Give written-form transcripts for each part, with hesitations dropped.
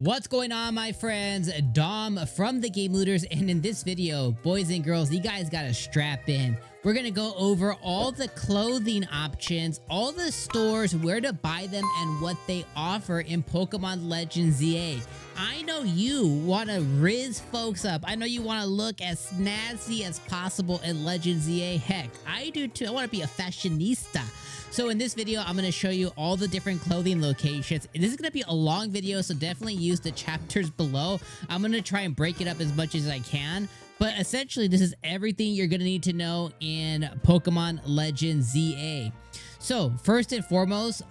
What's going on, my friends? Dom from the Game Looters, and in this video, boys and girls, you guys gotta strap in. We're gonna go over all the clothing options, all the stores, where to buy them, and what they offer in Pokemon Legends ZA. I know you want to rizz folks up. I know you want to look as snazzy as possible in Legends ZA. Heck, I do too. I want to be a fashionista. So in this video, I'm going to show you all the different clothing locations. This is going to be a long video, so definitely use the chapters below. I'm going to try and break it up as much as I can. But essentially, this is everything you're going to need to know in Pokemon Legends ZA. So first and foremost,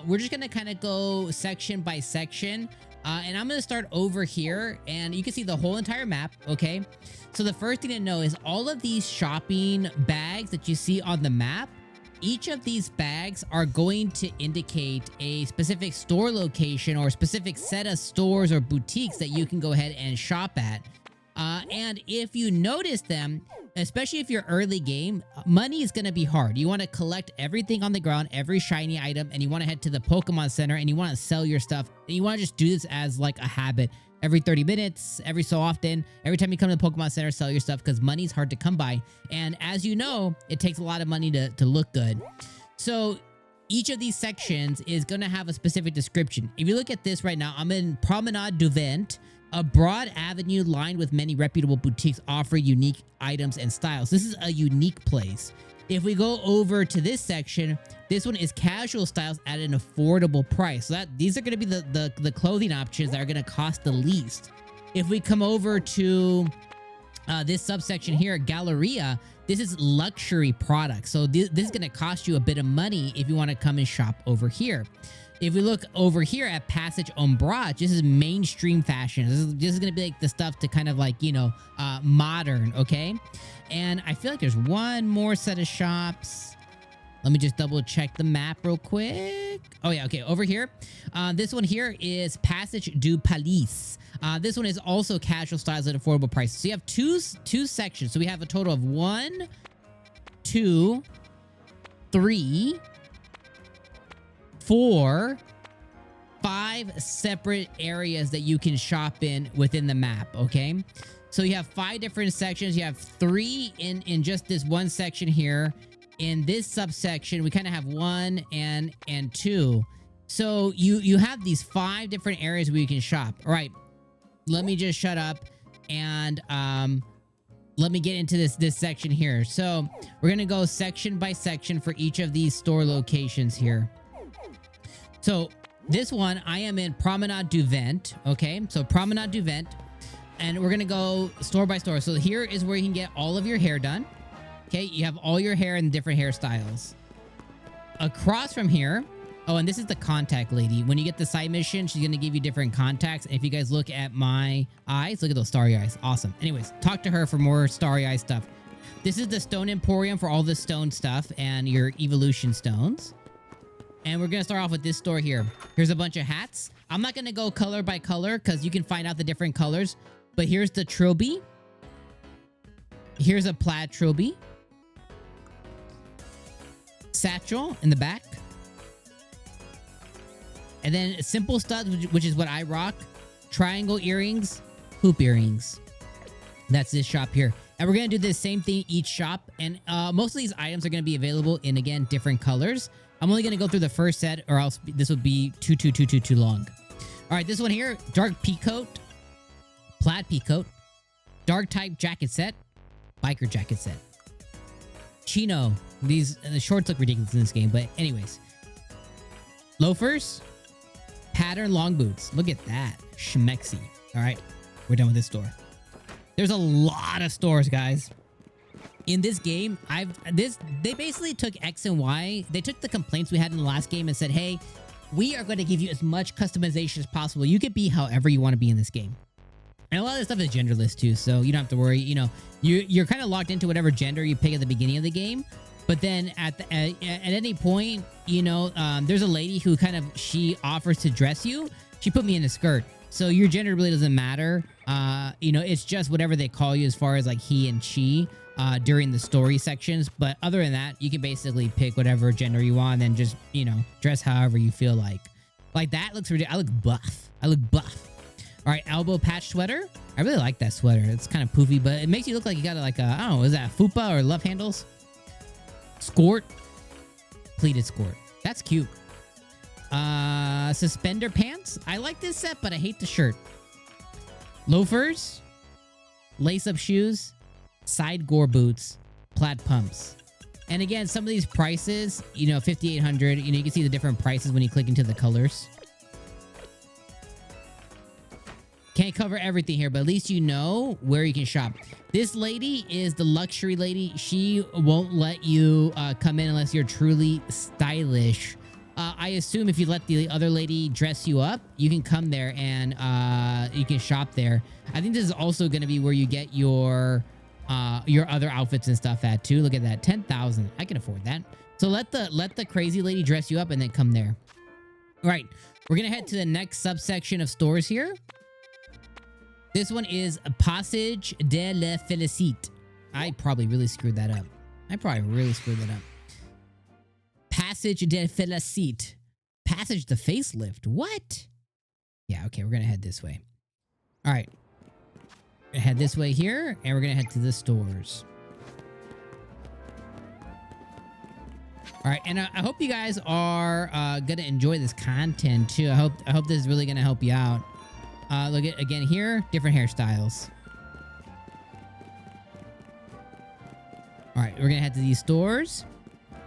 we're just going to kind of go section by section. And I'm going to start over here, and you can see the whole entire map, okay? So the first thing to know is all of these shopping bags that you see on the map, each of these bags are going to indicate a specific store location or a specific set of stores or boutiques that you can go ahead and shop at. And if you notice them, especially if you're early game, money is going to be hard. You want to collect everything on the ground, every shiny item, and you want to head to the Pokemon Center and you want to sell your stuff. And you want to just do this as like a habit. Every 30 minutes, every so often, every time you come to the Pokemon Center, sell your stuff because money's hard to come by. And as you know, it takes a lot of money to look good. So each of these sections is going to have a specific description. If you look at this right now, I'm in Promenade du Vent. A broad avenue lined with many reputable boutiques offer unique items and styles. This is a unique place. If we go over to this section, this one is casual styles at an affordable price. So these are going to be the clothing options that are going to cost the least. If we come over to this subsection here, Galeria, this is luxury products. So this is going to cost you a bit of money if you want to come and shop over here. If we look over here at Passage Ombrage, this is mainstream fashion. This is going to be like the stuff to kind of like, you know, modern, okay? And I feel like there's one more set of shops. Let me just double check the map real quick. Oh yeah, okay, over here. This one here is Passage du Palais. This one is also casual styles at affordable prices. So you have two sections. So we have a total of 1, 2, 3, 4, 5 separate areas that you can shop in within the map, okay? So you have 5 different sections. You have 3 in just this one section here. In this subsection, we kind of have 1 and 2. So you have these 5 different areas where you can shop. All right, let me just shut up and let me get into this section here. So we're gonna go section by section for each of these store locations here. So this one, I am in Promenade du Vent, okay? So Promenade du Vent, and we're going to go store by store. So here is where you can get all of your hair done, okay? You have all your hair in different hairstyles. Across from here, oh, and this is the contact lady. When you get the side mission, she's going to give you different contacts. And if you guys look at my eyes, look at those starry eyes. Awesome. Anyways, talk to her for more starry eye stuff. This is the Stone Emporium for all the stone stuff and your evolution stones. And we're going to start off with this store here. Here's a bunch of hats. I'm not going to go color by color because you can find out the different colors. But here's the trilby. Here's a plaid trilby. Satchel in the back. And then simple studs, which is what I rock. Triangle earrings, hoop earrings. That's this shop here. And we're going to do the same thing each shop. And most of these items are going to be available in, again, different colors. I'm only going to go through the first set or else this would be too long. All right, this one here, dark peacoat, plaid peacoat, dark type jacket set, biker jacket set. Chino. The shorts look ridiculous in this game, but anyways. Loafers, pattern long boots. Look at that. Schmexy. All right, we're done with this store. There's a lot of stores, guys. In this game, they basically took X and Y. They took the complaints we had in the last game and said, hey, we are going to give you as much customization as possible. You can be however you want to be in this game. And a lot of this stuff is genderless too, so you don't have to worry. You know, you're kind of locked into whatever gender you pick at the beginning of the game. But then at any point, you know, there's a lady who she offers to dress you. She put me in a skirt. So your gender really doesn't matter. You know, it's just whatever they call you as far as like he and she. During the story sections, but other than that, you can basically pick whatever gender you want and then just, you know, dress however you feel like. Like that looks ridiculous. I look buff. All right, elbow patch sweater. I really like that sweater. It's kind of poofy, but it makes you look like you got like a, I don't know, is that a fupa or love handles? Skort. Pleated skort. That's cute. Suspender pants. I like this set, but I hate the shirt. Loafers. Lace-up shoes. Side gore boots. Plaid pumps. And again, some of these prices, you know, 5,800, you know, you can see the different prices when you click into the colors. Can't cover everything here, but at least you know where you can shop. This lady is the luxury lady. She won't let you come in unless you're truly stylish. I assume if you let the other lady dress you up, you can come there and you can shop there. I think this is also going to be where you get your other outfits and stuff at too. Look at that, 10,000. I can afford that. So let the crazy lady dress you up and then come there. All right, we're gonna head to the next subsection of stores here. This one is Passage de la Felicite. I probably really screwed that up. Passage de Felicite. Passage the facelift. What? Yeah, okay, we're gonna head this way. All right. We're gonna head this way here, and we're gonna head to the stores. All right, and I hope you guys are gonna enjoy this content too. I hope this is really gonna help you out. Look at again here, different hairstyles. All right, we're gonna head to these stores,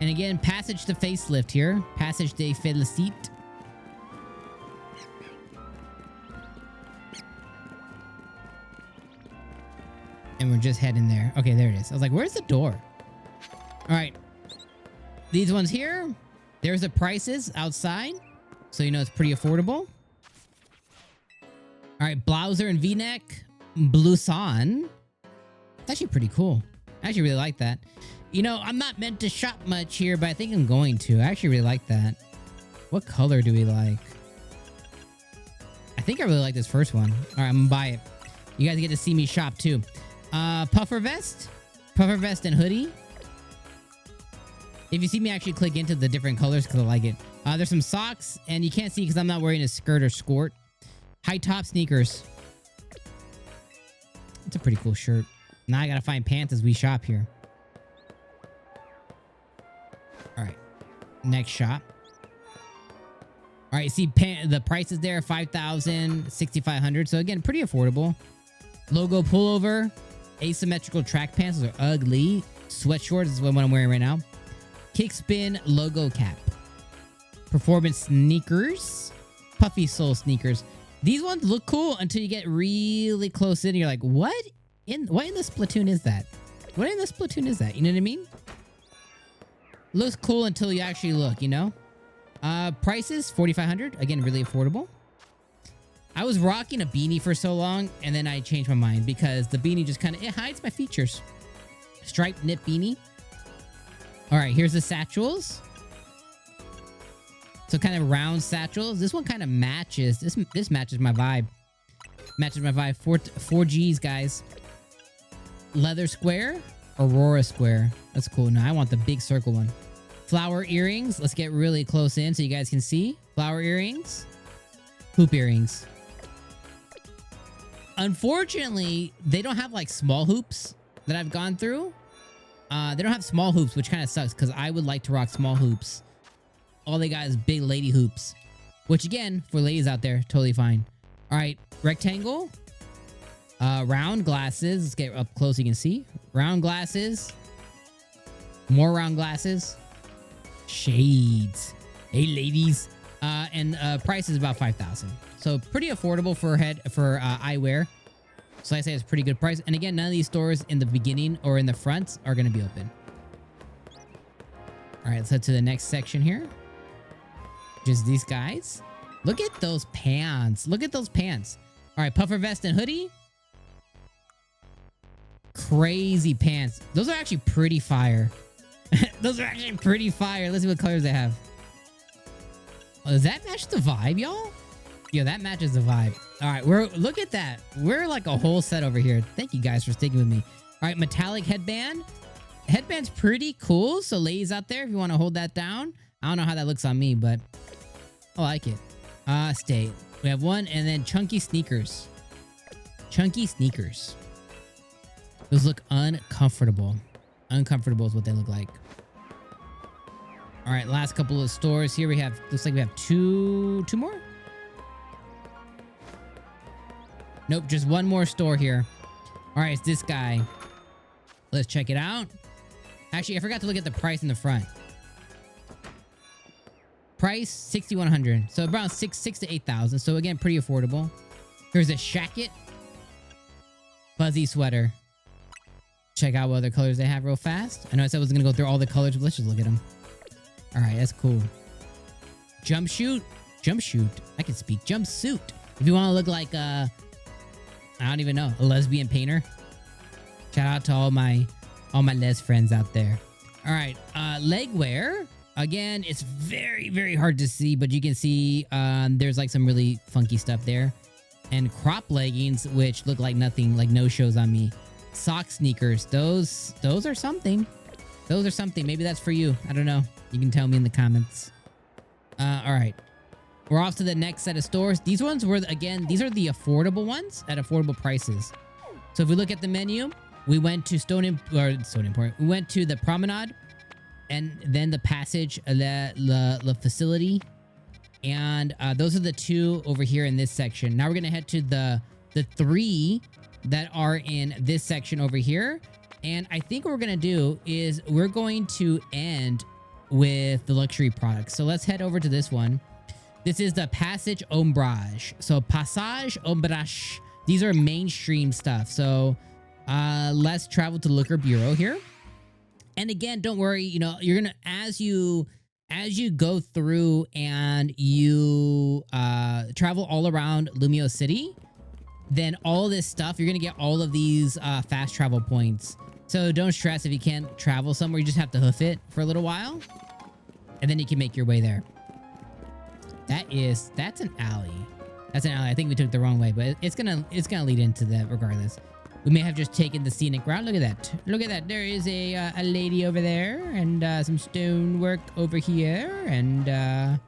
and again, Passage to facelift here. Passage de Felicite. And we're just heading there. Okay, there it is. I was like, where's the door? All right. These ones here, there's the prices outside. So you know it's pretty affordable. All right, blouser and v-neck, blouson. It's actually pretty cool. I actually really like that. You know, I'm not meant to shop much here, but I think I'm going to. I actually really like that. What color do we like? I think I really like this first one. All right, I'm gonna buy it. You guys get to see me shop too. Puffer vest and hoodie. If you see me actually click into the different colors because I like it. There's some socks, and you can't see because I'm not wearing a skirt or skort. High top sneakers. It's a pretty cool shirt. Now I gotta find pants as we shop here. All right, next shop. All right, see the prices there, 5,000, 6,500. So again, pretty affordable. Logo pullover, asymmetrical track pants. Those are ugly. Sweat shorts is what I'm wearing right now. Kickspin logo cap. Performance sneakers. Puffy sole sneakers. These ones look cool until you get really close in. And you're like, what in this Splatoon is that? What in this Splatoon is that? You know what I mean? Looks cool until you actually look, you know? Prices, 4,500. Again, really affordable. I was rocking a beanie for so long, and then I changed my mind because the beanie just kind of, it hides my features. Striped knit beanie. All right, here's the satchels. So kind of round satchels. This one kind of matches. This matches my vibe. Matches my vibe. 4Gs, guys. Leather square. Aurora square. That's cool. Now I want the big circle one. Flower earrings. Let's get really close in so you guys can see. Flower earrings. Hoop earrings. Unfortunately, they don't have like small hoops that I've gone through. They don't have small hoops, which kind of sucks because I would like to rock small hoops. All they got is big lady hoops, which again, for ladies out there, totally fine. All right, rectangle. Round glasses. Let's get up close so you can see. Round glasses. More round glasses. Shades. Hey, ladies. And price is about 5,000. So pretty affordable for eyewear. So I say it's a pretty good price. And again, none of these stores in the beginning or in the front are going to be open. All right, let's head to the next section here. Just these guys. Look at those pants. Look at those pants. All right, puffer vest and hoodie. Crazy pants. Those are actually pretty fire. Those are actually pretty fire. Let's see what colors they have. Oh, does that match the vibe, y'all? Yo, that matches the vibe. All right, look at that. We're like a whole set over here. Thank you guys for sticking with me. All right, metallic headband. Headband's pretty cool. So ladies out there, if you want to hold that down. I don't know how that looks on me, but I like it. Stay. We have one, and then chunky sneakers. Chunky sneakers. Those look uncomfortable. Uncomfortable is what they look like. All right, last couple of stores here. We have, looks like we have two more. Nope, just one more store here. All right, it's this guy. Let's check it out. Actually, I forgot to look at the price in the front. Price $6,100, so around six to 8,000. So again, pretty affordable. Here's a shacket, fuzzy sweater. Check out what other colors they have real fast. I know I said I was gonna go through all the colors, but let's just look at them. All right, that's cool. Jumpsuit. I can speak. Jumpsuit. If you want to look like I don't even know, a lesbian painter. Shout out to all my les friends out there. All right, leg wear. Again, it's very, very hard to see, but you can see there's like some really funky stuff there. And crop leggings, which look like nothing, like no shows on me. Sock sneakers. Those are something. Those are something. Maybe that's for you. I don't know. You can tell me in the comments. All right. We're off to the next set of stores. These ones were, again, these are the affordable ones at affordable prices. So if we look at the menu, we went to Stone Import. We went to the Promenade, and then the Passage, the Facility. And those are the two over here in this section. Now we're going to head to the three that are in this section over here. And I think what we're going to do is we're going to end with the luxury products. So let's head over to this one. This is the Passage Ombrage. So Passage Ombrage. These are mainstream stuff. So let's travel to Looker Bureau here. And again, don't worry, you know, you're going to, as you go through and you travel all around Lumiose City, then all this stuff, you're going to get all of these fast travel points. So don't stress if you can't travel somewhere. You just have to hoof it for a little while, and then you can make your way there. That's an alley. That's an alley. I think we took the wrong way, but it's gonna lead into that regardless. We may have just taken the scenic route. Look at that. Look at that. There is a lady over there, and some stonework over here, and a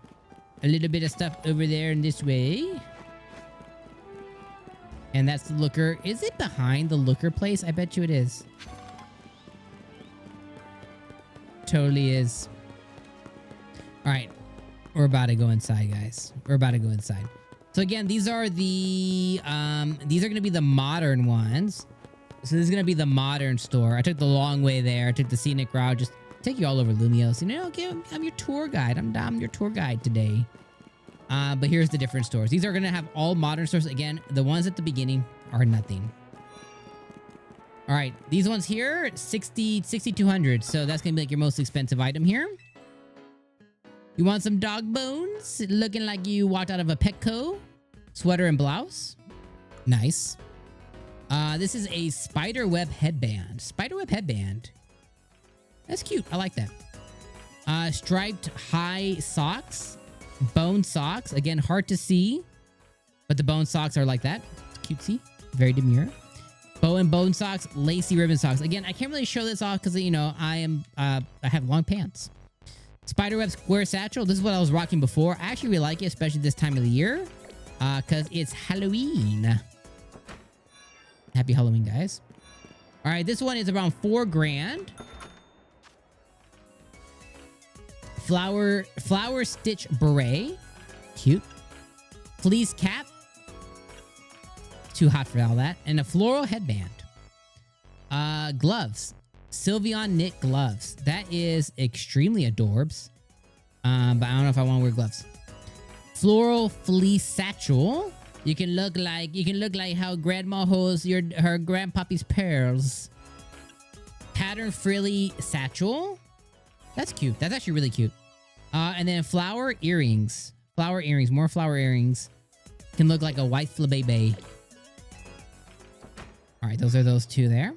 little bit of stuff over there in this way. And that's the Looker. Is it behind the Looker place? I bet you it is. Totally is. All right. We're about to go inside, guys. We're about to go inside. So again, these are the going to be the modern ones. So this is going to be the modern store. I took the long way there. I took the scenic route. Just take you all over Lumiose. You know, okay, I'm your tour guide. I'm your tour guide today. But here's the different stores. These are going to have all modern stores. Again, the ones at the beginning are nothing. All right, these ones here, 6,200. So that's going to be like your most expensive item here. You want some dog bones? Looking like you walked out of a Petco. Sweater and blouse. Nice. This is a spiderweb headband. Spiderweb headband. That's cute. I like that. Striped high socks. Bone socks. Again, hard to see, but the bone socks are like that. It's cutesy. Very demure. Bow and bone socks. Lacy ribbon socks. Again, I can't really show this off because, you know, I have long pants. Spiderweb square satchel. This is what I was rocking before. I actually really like it, especially this time of the year, because it's Halloween. Happy Halloween, guys. All right, this one is around $4 grand. Flower stitch beret. Cute. Fleece cap. Too hot for all that. And a floral headband. Gloves. Sylveon knit gloves. That is extremely adorbs. But I don't know if I want to wear gloves. Floral fleece satchel. You can look like how grandma holds her grandpappy's pearls. Pattern frilly satchel. That's cute. That's actually really cute. And then flower earrings. Flower earrings. More flower earrings. Can look like a white flabébé. All right, those are those two there.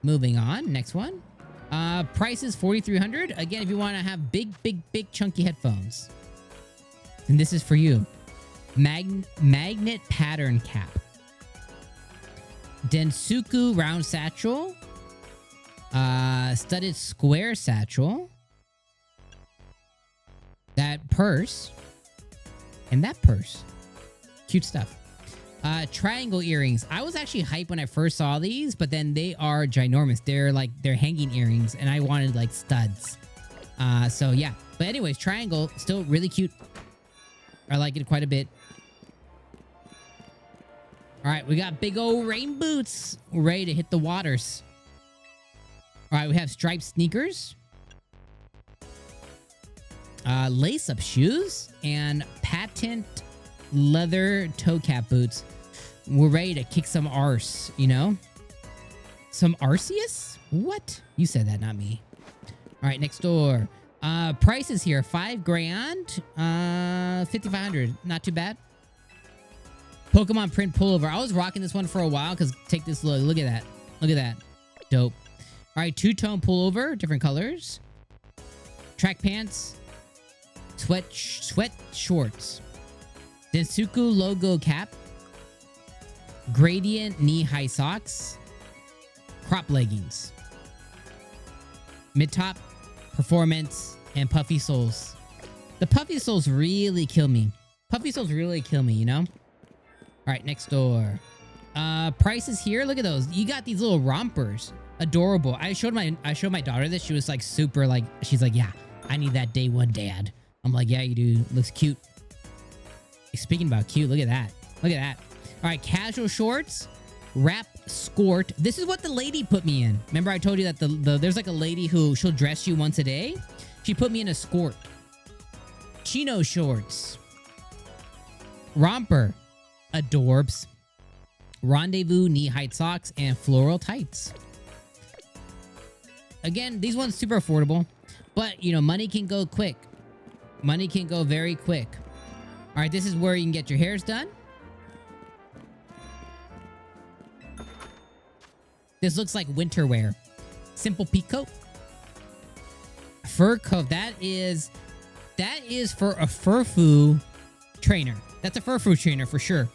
Moving on, next one. Price is $4,300. Again, if you want to have big chunky headphones, then this is for you. Magnet pattern cap. Densuku round satchel. Studded square satchel. That purse. And that purse. Cute stuff. Triangle earrings. I was actually hyped when I first saw these, but then they are ginormous. They're hanging earrings, and I wanted like studs. So yeah. But anyways, triangle, still really cute. I like it quite a bit. All right, we got big old rain boots. We're ready to hit the waters. All right, we have striped sneakers. Lace-up shoes and patent leather toe cap boots. We're ready to kick some arse, you know? Some Arceus? What? You said that, not me. All right, next door. Prices here, $5 grand, 5,500. Not too bad. Pokemon print pullover. I was rocking this one for a while because take this look. Look at that. Look at that. Dope. All right, two-tone pullover, different colors. Track pants. Sweat shorts. Densuku logo cap. Gradient knee-high socks. Crop leggings. Mid-top. Performance. And puffy soles. The puffy soles really kill me. Puffy soles really kill me, you know? All right, next door. Prices here. Look at those. You got these little rompers. Adorable. I showed my daughter this. She was like super like, she's like, yeah, I need that day one, dad. I'm like, yeah, you do. Looks cute. Speaking about cute, look at that. Look at that. All right, casual shorts, wrap skirt. This is what the lady put me in. Remember I told you that there's like a lady who she'll dress you once a day. She put me in a skirt. Chino shorts. Romper. Adorbs. Rendezvous knee-high socks and floral tights. Again, these ones super affordable, but you know, money can go quick. Money can go very quick. All right, this is where you can get your hairs done. This looks like winter wear. Simple peak coat. Fur coat. That is for a furfu trainer. That's a furfu trainer for sure.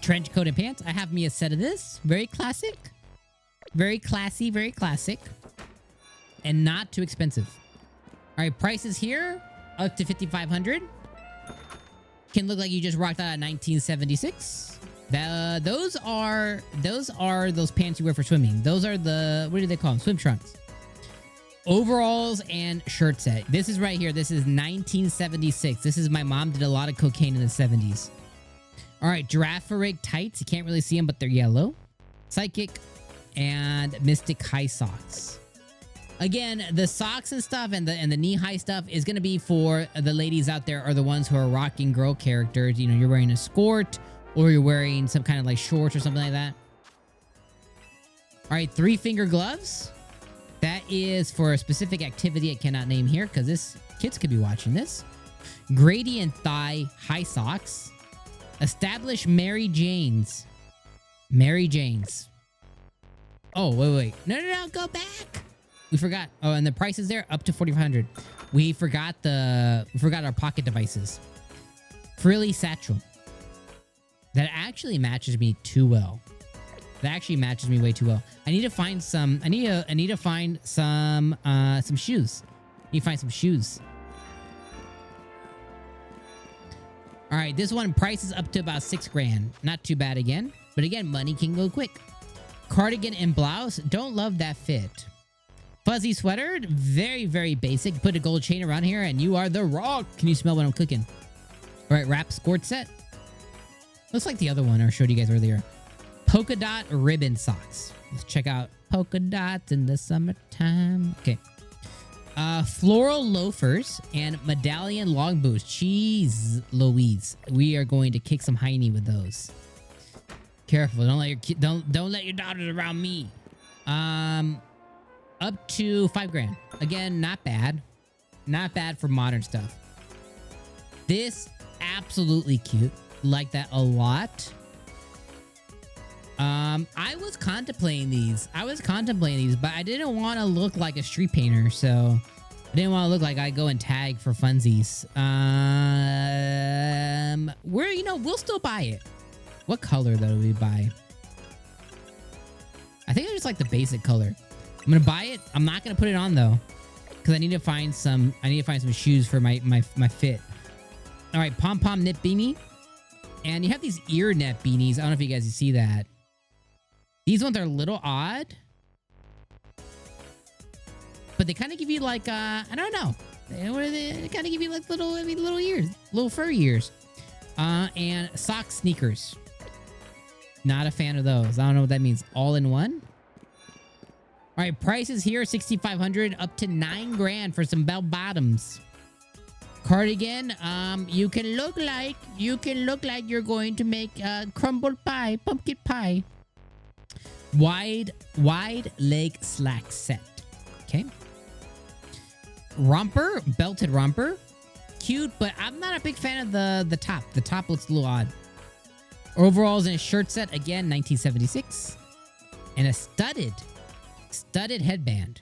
Trench coat and pants. I have me a set of this. Very classic. Very classy, very classic. And not too expensive. All right, prices here up to 5,500. Can look like you just rocked out at 1976. Those are those pants you wear for swimming. Those are the, what do they call them? Swim trunks. Overalls and shirt set. This is right here. This is 1976. This is my mom did a lot of cocaine in the 70s. All right, giraffe rig tights. You can't really see them, but they're yellow. Psychic and Mystic high socks. Again, the socks and stuff and the knee-high stuff is going to be for the ladies out there, are the ones who are rocking girl characters. You know, you're wearing a skirt or you're wearing some kind of like shorts or something like that. All right, 3-finger gloves. That is for a specific activity I cannot name here because this kids could be watching this. Gradient thigh high socks. Established Mary Jane's. Mary Jane's. Oh, wait. No, go back. We forgot. Oh, and the price is there up to 4,500. We forgot our pocket devices. Frilly satchel. That actually matches me too well. That actually matches me way too well. I need to find some. I need to find some shoes. I need to find some shoes. All right, this one price is up to about 6 grand. Not too bad again, but again, money can go quick. Cardigan and blouse. Don't love that fit. Fuzzy sweater. Very, very basic. Put a gold chain around here, and you are the rock. Can you smell what I'm cooking? All right, wrap skirt set. Looks like the other one I showed you guys earlier. Polka dot ribbon socks. Let's check out polka dots in the summertime. Okay. Floral loafers and medallion long boots. Jeez Louise. We are going to kick some hiney with those. Careful. Don't let your daughters around me. Up to 5 grand. Again, not bad. Not bad for modern stuff. This absolutely cute. Like that a lot. I was contemplating these, but I didn't want to look like a street painter, so I didn't want to look like I go and tag for funsies. We'll still buy it. What color though do we buy? I think I just like the basic color. I'm gonna buy it. I'm not gonna put it on though, because I need to find some shoes for my fit. All right, pom-pom knit beanie. And you have these ear net beanies. I don't know if you guys see that. These ones are a little odd. But they kind of give you like, I don't know. They kind of give you like little ears, little furry ears. And sock sneakers. Not a fan of those. I don't know what that means. All in one. All right, prices here, $6,500 up to $9 grand for some bell bottoms. Cardigan, you can look like you're going to make crumble pie, pumpkin pie. Wide leg slack set. Okay. Romper, belted romper. Cute, but I'm not a big fan of the top. The top looks a little odd. Overalls and a shirt set, again, 1976. And a studded headband.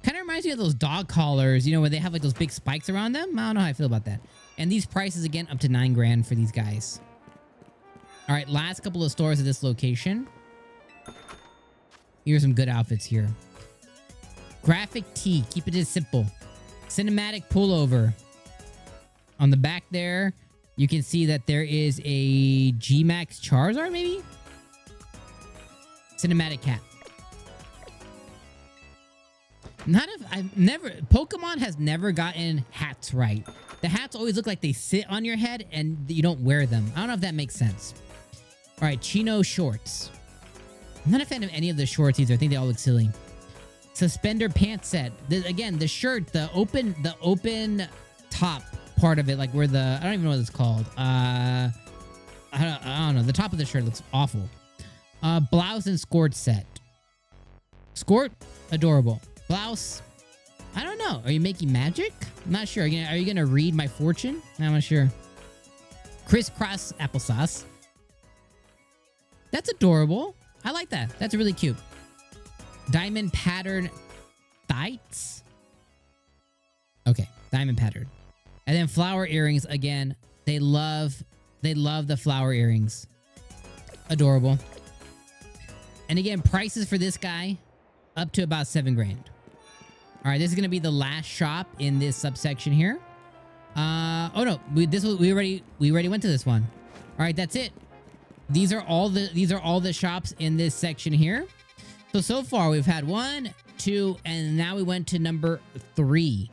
Kind of reminds me of those dog collars, you know, where they have like those big spikes around them. I don't know how I feel about that. And these prices, again, up to $9 grand for these guys. All right, last couple of stores at this location. Here's some good outfits here. Graphic tee, keep it as simple. Cinematic pullover. On the back there, you can see that there is a G-Max Charizard, maybe? Cinematic cap. Pokemon has never gotten hats right. The hats always look like they sit on your head and you don't wear them. I don't know if that makes sense. All right, chino shorts. I'm not a fan of any of the shorts either. I think they all look silly. Suspender pants set. Again, the shirt, the open top part of it, like where I don't even know what it's called. I don't know. The top of the shirt looks awful. Blouse and skirt set. Skirt, adorable. Blouse, I don't know. Are you making magic? I'm not sure. Are you gonna read my fortune? I'm not sure. Crisscross applesauce. That's adorable. I like that. That's really cute. Diamond pattern tights. Okay, diamond pattern. And then flower earrings again. They love the flower earrings. Adorable. And again, prices for this guy up to about $7 grand. All right, this is gonna be the last shop in this subsection here. Oh no, we already went to this one. All right, that's it. These are all the shops in this section here. So far we've had 1, 2, and now we went to number 3.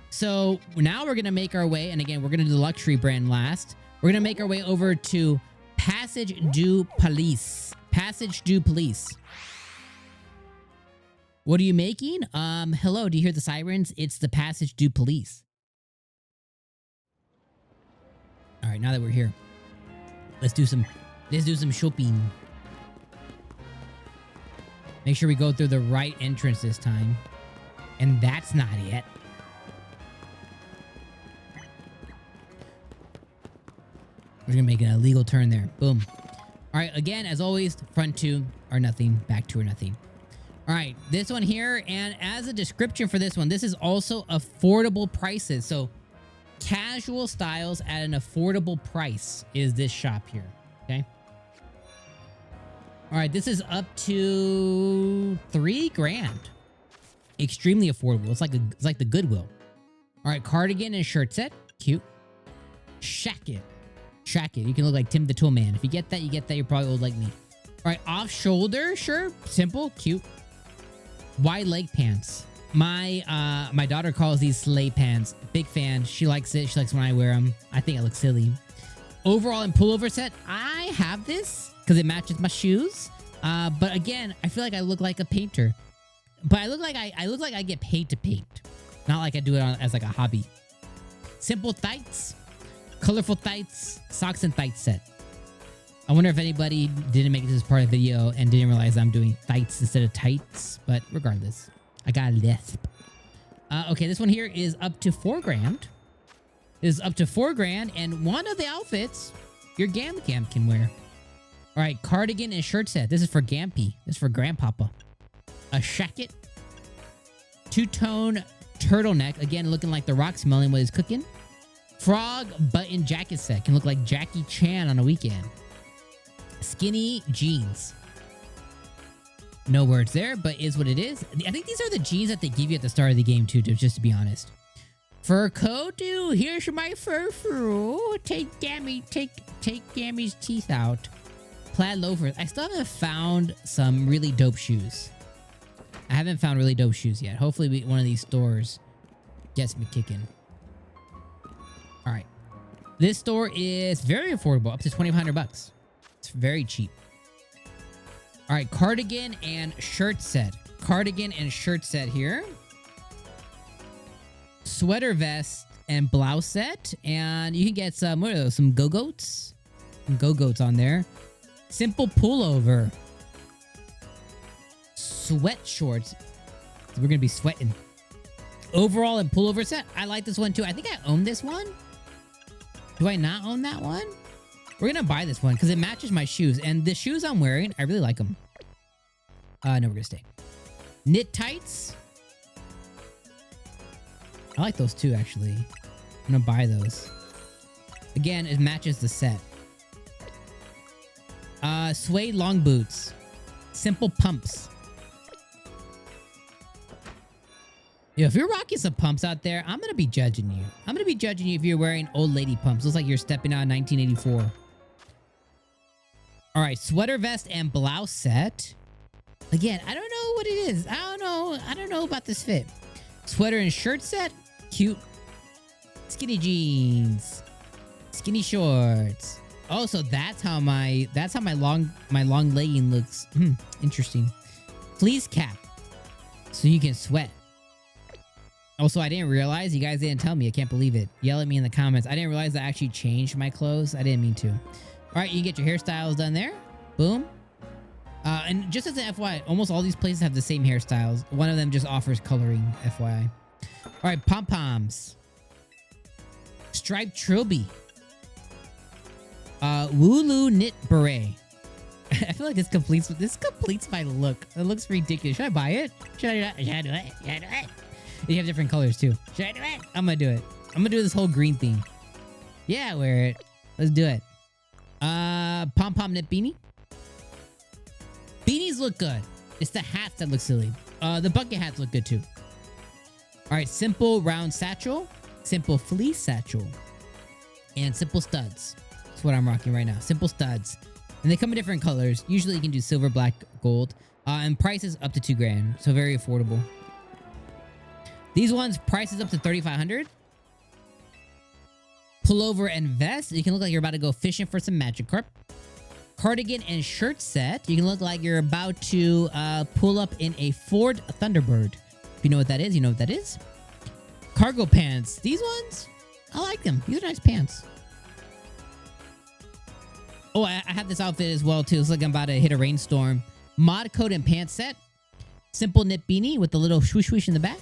So now we're gonna make our way, and again, we're gonna do the luxury brand last. We're gonna make our way over to Passage du Palais. Passage du Palais. What are you making? Hello, do you hear the sirens? It's the Passage du Palais. All right, now that we're here, let's do some shopping. Make sure we go through the right entrance this time. And that's not it. We're gonna make an illegal turn there. Boom. All right, again, as always, front 2 or nothing, back 2 or nothing. All right, this one here, and as a description for this one, this is also affordable prices. So casual styles at an affordable price is this shop here, okay? All right, this is up to $3 grand. Extremely affordable. It's like the Goodwill. All right, cardigan and shirt set. Cute. Shacket. You can look like Tim the Toolman. If you get that, you're probably old like me. All right, off shoulder shirt. Simple, cute. Wide leg pants. My daughter calls these sleigh pants. Big fan. She likes it. She likes when I wear them. I think I look silly. Overall and pullover set. I have this because it matches my shoes. But again, I feel like I look like a painter. But I look like I get paid to paint, not like I do it as like a hobby. Simple tights, colorful tights, socks and tights set. I wonder if anybody didn't make it to this part of the video and didn't realize I'm doing tights instead of tights. But regardless, I got a lisp. Okay, this one here is up to $4 grand. This is up to $4 grand, and one of the outfits your Gamp can wear. All right, cardigan and shirt set. This is for Gampy. This is for Grandpapa. A shacket. Two-tone turtleneck. Again, looking like The Rock smelling what he's cooking. Frog button jacket set. Can look like Jackie Chan on a weekend. Skinny jeans. No words there, but is what it is. I think these are the jeans that they give you at the start of the game too, just to be honest. Fur coat, here's my fur. Take Gammy's teeth out. Plaid loafers. I still haven't found some really dope shoes. I haven't found really dope shoes yet. Hopefully one of these stores gets me kicking. All right. This store is very affordable, up to 2,500 bucks. It's very cheap. All right, cardigan and shirt set. Cardigan and shirt set here. Sweater vest and blouse set. And you can get some, what are those? Some go-goats? Some go-goats on there. Simple pullover. Sweat shorts. We're going to be sweating. Overall and pullover set. I like this one too. I think I own this one. Do I not own that one? We're going to buy this one because it matches my shoes. And the shoes I'm wearing, I really like them. No, we're going to stay. Knit tights. I like those too, actually. I'm going to buy those. Again, it matches the set. Suede long boots. Simple pumps. Yo, if you're rocking some pumps out there, I'm going to be judging you. I'm going to be judging you if you're wearing old lady pumps. Looks like you're stepping out in 1984. All right, sweater vest and blouse set. Again, I don't know what it is. I don't know about this fit. Sweater and shirt set. Cute. Skinny jeans. Skinny shorts. Oh, so that's how my long legging looks. Interesting. Fleece cap. So you can sweat. Also, I didn't realize. You guys didn't tell me. I can't believe it. Yell at me in the comments. I didn't realize I actually changed my clothes. I didn't mean to. All right, you can get your hairstyles done there. Boom. And just as an FYI, almost all these places have the same hairstyles. One of them just offers coloring, FYI. All right, pom-poms. Striped trilby. Wooloo knit beret. I feel like this completes my look. It looks ridiculous. Should I buy it? Should I do it? You have different colors too. Should I do it? I'm gonna do it. I'm gonna do this whole green thing. Yeah, wear it. Let's do it. Pom-pom knit beanie. Beanies look good. It's the hats that look silly. The bucket hats look good too. All right, simple round satchel, simple fleece satchel, and simple studs. That's what I'm rocking right now. Simple studs. And they come in different colors. Usually you can do silver, black, gold. And prices up to $2,000. So very affordable. These ones, prices up to $3,500. Pullover and vest. You can look like you're about to go fishing for some Magikarp. Cardigan and shirt set. You can look like you're about to pull up in a Ford Thunderbird. If you know what that is, you know what that is. Cargo pants. These ones, I like them. These are nice pants. Oh, I have this outfit as well, too. It's like I'm about to hit a rainstorm. Mod coat and pants set. Simple knit beanie with the little swoosh swoosh in the back.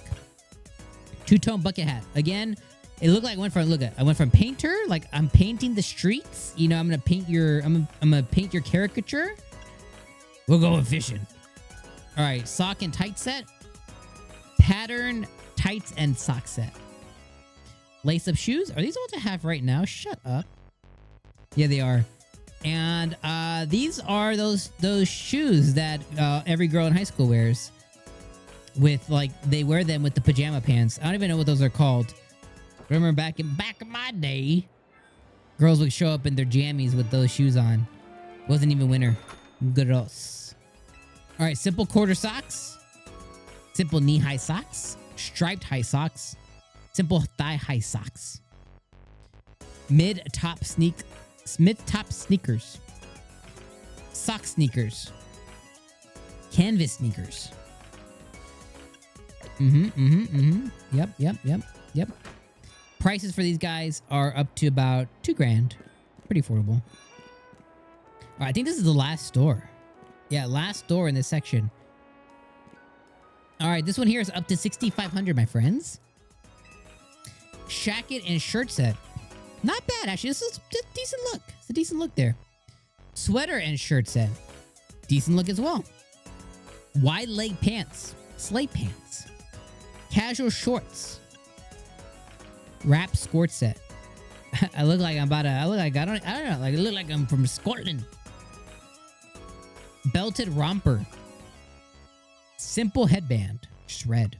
Two-tone bucket hat. Again, it looked like I went from painter, like I'm painting the streets. You know, I'm gonna paint your caricature. We're going fishing. All right, sock and tight set. Pattern tights and sock set. Lace-up shoes. Are these the ones I have right now? Shut up. Yeah, they are. And these are those shoes that every girl in high school wears. With they wear them with the pajama pants. I don't even know what those are called. Remember back in my day, girls would show up in their jammies with those shoes on. Wasn't even winter. Gross. All right, simple quarter socks. Simple knee-high socks. Striped high socks. Simple thigh-high socks. Mid-top sneakers. Sock sneakers. Canvas sneakers. Yep. Prices for these guys are up to about $2,000. Pretty affordable. All right, I think this is the last store. Yeah, last store in this section. All right, this one here is up to $6,500, my friends. Shacket and shirt set. Not bad, actually. This is a decent look. It's a decent look there. Sweater and shirt set. Decent look as well. Wide leg pants. Slate pants. Casual shorts. Wrap skirt set. I look like I'm about to. I look like I don't know. Like I look like I'm from Scotland. Belted romper. Simple headband. Just red.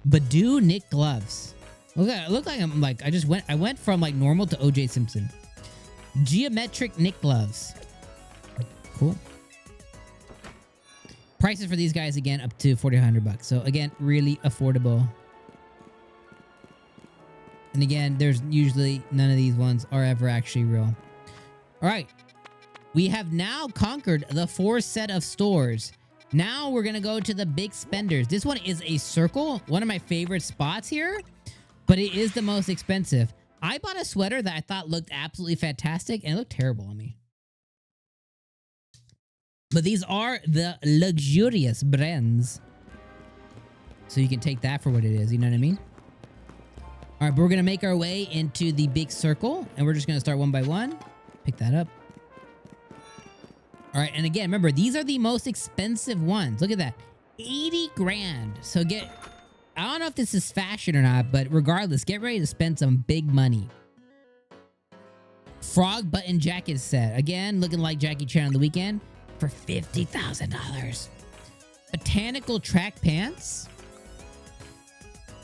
Badoo knit gloves. Okay, it looked like I went from like normal to OJ Simpson. Geometric knit gloves. Cool. Prices for these guys again up to $4,100. So again, really affordable. And again, there's usually none of these ones are ever actually real. All right. We have now conquered the 4 set of stores. Now we're going to go to the big spenders. This one is a circle. One of my favorite spots here, but it is the most expensive. I bought a sweater that I thought looked absolutely fantastic and it looked terrible on me. But these are the luxurious brands. So you can take that for what it is. You know what I mean? All right, but we're going to make our way into the big circle. And we're just going to start one by one. Pick that up. All right, and again, remember, these are the most expensive ones. Look at that. 80 grand. So I don't know if this is fashion or not, but regardless, get ready to spend some big money. Frog button jacket set. Again, looking like Jackie Chan on the weekend. For $50,000. Botanical track pants.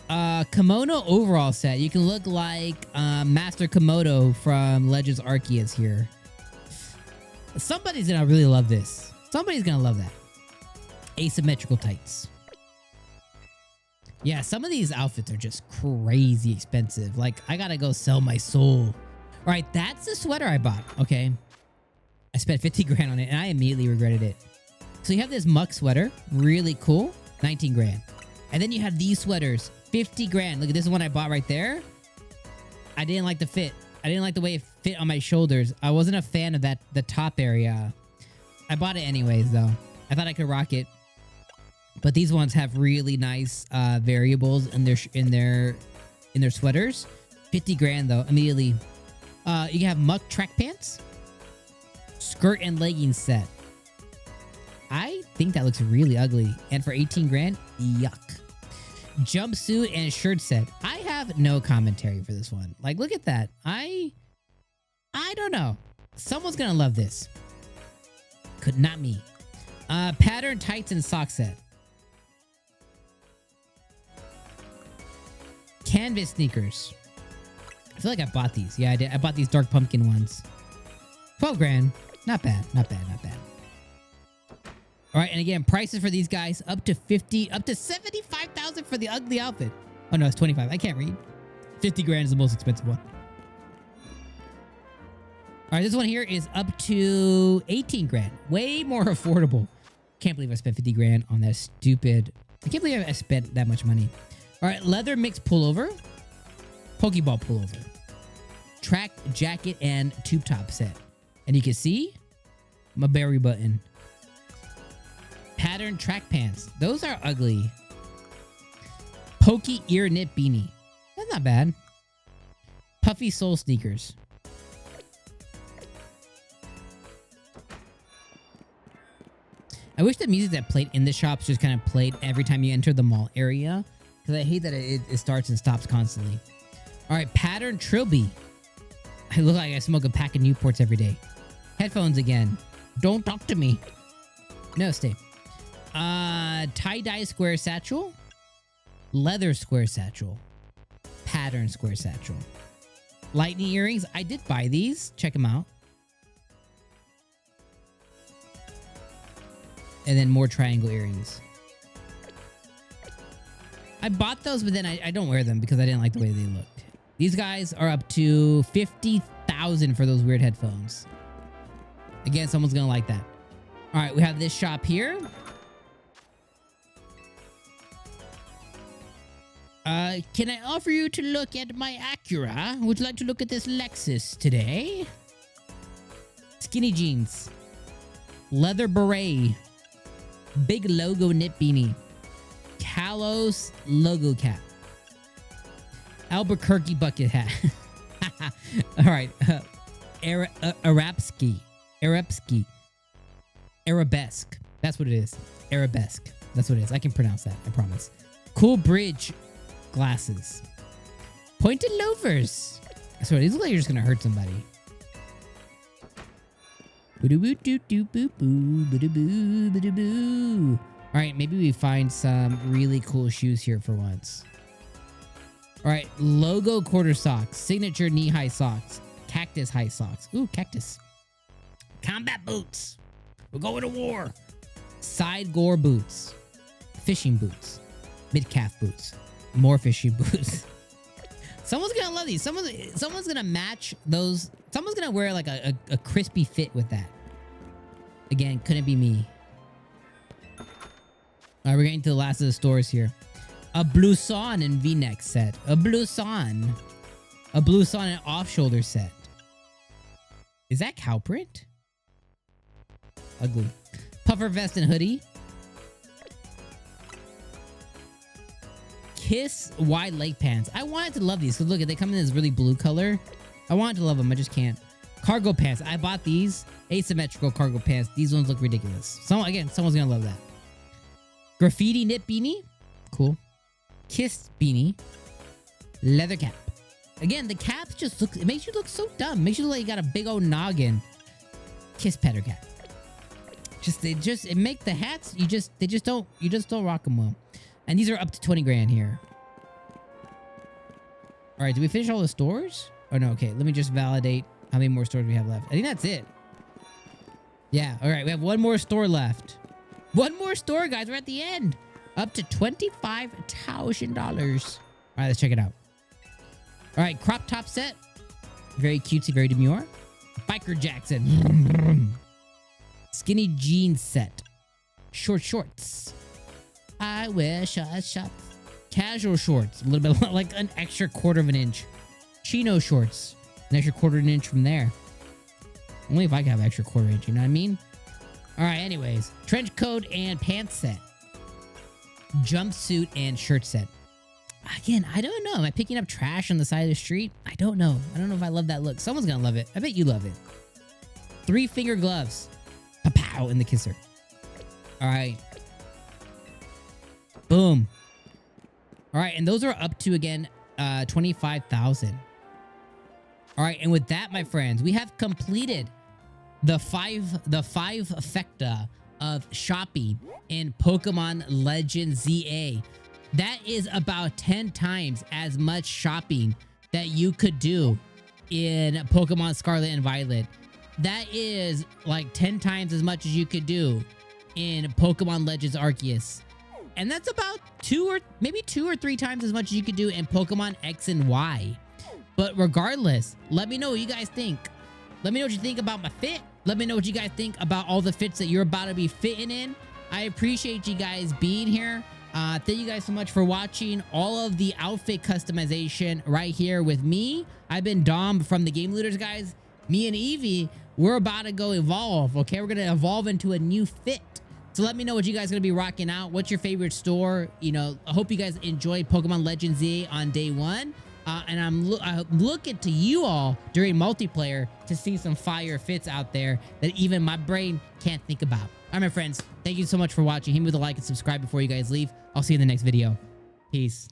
Kimono overall set. You can look like Master Komodo from Legends Arceus here. Somebody's gonna really love this. Somebody's gonna love that. Asymmetrical tights. Yeah, some of these outfits are just crazy expensive. Like, I gotta go sell my soul. All right, that's the sweater I bought. Okay. I spent 50 grand on it and I immediately regretted it. So you have this muck sweater, really cool, 19 grand. And then you have these sweaters, 50 grand. Look at this one I bought right there. I didn't like the fit. I didn't like the way it fit on my shoulders. I wasn't a fan of the top area. I bought it anyways though. I thought I could rock it. But these ones have really nice variables in their sweaters. 50 grand though, immediately. You can have muck track pants. Skirt and leggings set. I think that looks really ugly. And for 18 grand, yuck. Jumpsuit and shirt set. I have no commentary for this one. Like, look at that. I don't know. Someone's gonna love this. Could not me. Pattern tights and sock set. Canvas sneakers. I feel like I bought these. Yeah, I did. I bought these dark pumpkin ones. 12 grand. Not bad. Not bad. Not bad. All right, and again, prices for these guys up to 75,000 for the ugly outfit. Oh no, it's 25. I can't read. 50 grand is the most expensive one. All right, this one here is up to 18 grand. Way more affordable. Can't believe I spent 50 grand on that stupid. I can't believe I spent that much money. All right, leather mix pullover. Pokeball pullover. Track jacket and tube top set. And you can see my berry button. Pattern track pants. Those are ugly. Pokey ear knit beanie. That's not bad. Puffy sole sneakers. I wish the music that played in the shops just kind of played every time you enter the mall area. Because I hate that it starts and stops constantly. All right, pattern trilby. I look like I smoke a pack of Newports every day. Headphones again. Don't talk to me. No, stay. Tie-dye square satchel. Leather square satchel. Pattern square satchel. Lightning earrings. I did buy these. Check them out. And then more triangle earrings. I bought those, but then I don't wear them because I didn't like the way they looked. These guys are up to 50,000 for those weird headphones. Again, someone's gonna like that. All right, we have this shop here. Can I offer you to look at my Acura? Would you like to look at this Lexus today? Skinny jeans. Leather beret. Big logo knit beanie. Kalos logo cap. Albuquerque bucket hat. All right. Arabesque. Arabesque. That's what it is. Arabesque. That's what it is. I can pronounce that. I promise. Cool bridge glasses. Pointed loafers. Sorry, these look like you're just going to hurt somebody. All right, maybe we find some really cool shoes here for once. All right, logo quarter socks, signature knee-high socks, cactus high socks. Ooh, cactus. Combat boots. We're going to war. Side gore boots. Fishing boots. Mid-calf boots. More fishing boots. Someone's gonna love these. Someone's gonna match those. Someone's gonna wear like a crispy fit with that. Again, couldn't be me. All right, we're getting to the last of the stores here. A blouson and V-neck set. A blouson. A blouson and off-shoulder set. Is that cow print? Ugly. Puffer vest and hoodie. Kiss wide leg pants. I wanted to love these because look, they come in this really blue color. I wanted to love them, I just can't. Cargo pants. I bought these asymmetrical cargo pants. These ones look ridiculous. Again, someone's gonna love that. Graffiti knit beanie. Cool. Kiss beanie. Leather cap. Again, the caps just look. It makes you look so dumb. Makes you look like you got a big old noggin. Kiss petter cap. It make the hats. You just don't rock them well. And these are up to 20 grand here. All right, did we finish all the stores? Oh no, okay. Let me just validate how many more stores we have left. I think that's it. Yeah, all right. We have one more store left. One more store, guys. We're at the end. Up to $25,000. All right, let's check it out. All right, crop top set. Very cutesy, very demure. Biker Jackson. Skinny jeans set. Short shorts. I wear shorts. Casual shorts. A little bit like an extra quarter of an inch. Chino shorts. An extra quarter of an inch from there. Only if I can have an extra quarter inch, you know what I mean? All right, anyways. Trench coat and pants set. Jumpsuit and shirt set. Again, I don't know. Am I picking up trash on the side of the street? I don't know. I don't know if I love that look. Someone's gonna love it. I bet you love it. 3-finger gloves. Pow in the kisser. All right. Boom. All right, and those are up to, again, 25,000. All right, and with that, my friends, we have completed the five effecta of shopping in Pokemon Legends ZA. That is about 10 times as much shopping that you could do in Pokemon Scarlet and Violet. That is like 10 times as much as you could do in Pokemon Legends Arceus. And that's about 2 or 3 times as much as you could do in Pokemon X and Y. But regardless, let me know what you guys think. Let me know what you think about my fit. Let me know what you guys think about all the fits that you're about to be fitting in. I appreciate you guys being here. Thank you guys so much for watching all of the outfit customization right here with me. I've been Dom from the Game Looters, guys. Me and Evie, we're about to go evolve, okay? We're going to evolve into a new fit. So let me know what you guys are going to be rocking out. What's your favorite store? You know, I hope you guys enjoyed Pokemon Legends Z on day 1. And I'm looking to you all during multiplayer to see some fire fits out there that even my brain can't think about. All right, my friends, thank you so much for watching. Hit me with a like and subscribe before you guys leave. I'll see you in the next video. Peace.